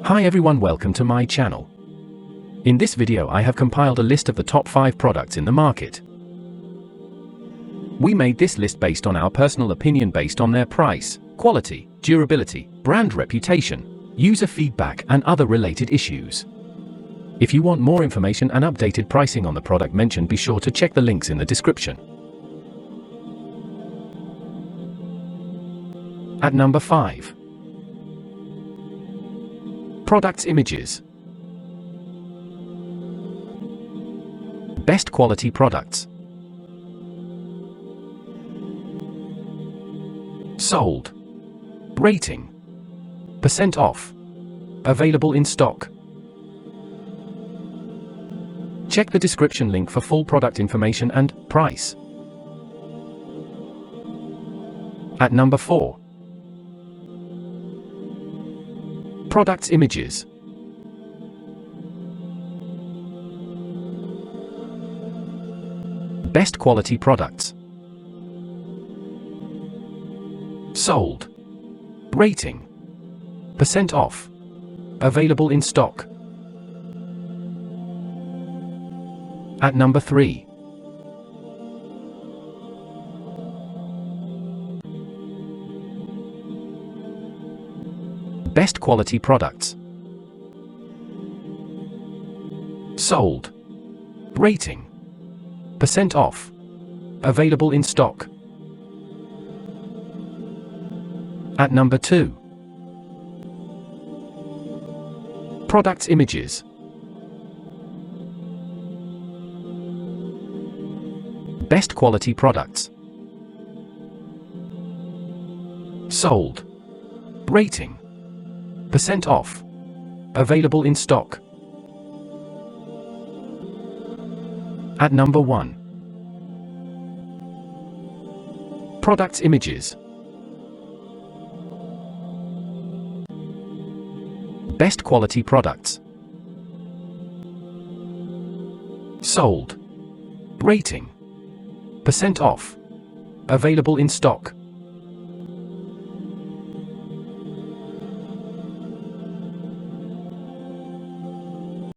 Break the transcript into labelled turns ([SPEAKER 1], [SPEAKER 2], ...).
[SPEAKER 1] Hi everyone, welcome to my channel. In this video I have compiled a list of the top 5 products in the market. We made this list based on our personal opinion based on their price, quality, durability, brand reputation, user feedback and other related issues. If you want more information and updated pricing on the product mentioned, be sure to check the links in the description. At number 5. Products images. Best quality products. Sold. Rating. % off. Available in stock. Check the description link for full product information and price. At number 4. Products images. Best quality products. Sold. Rating. % off. Available in stock. At number 3. Best quality products. Sold. Rating. % off. Available in stock. At number 2. Products images. Best quality products. Sold. Rating. % off. Available in stock. At number 1. Products images. Best quality products. Sold. Rating. % off. Available in stock.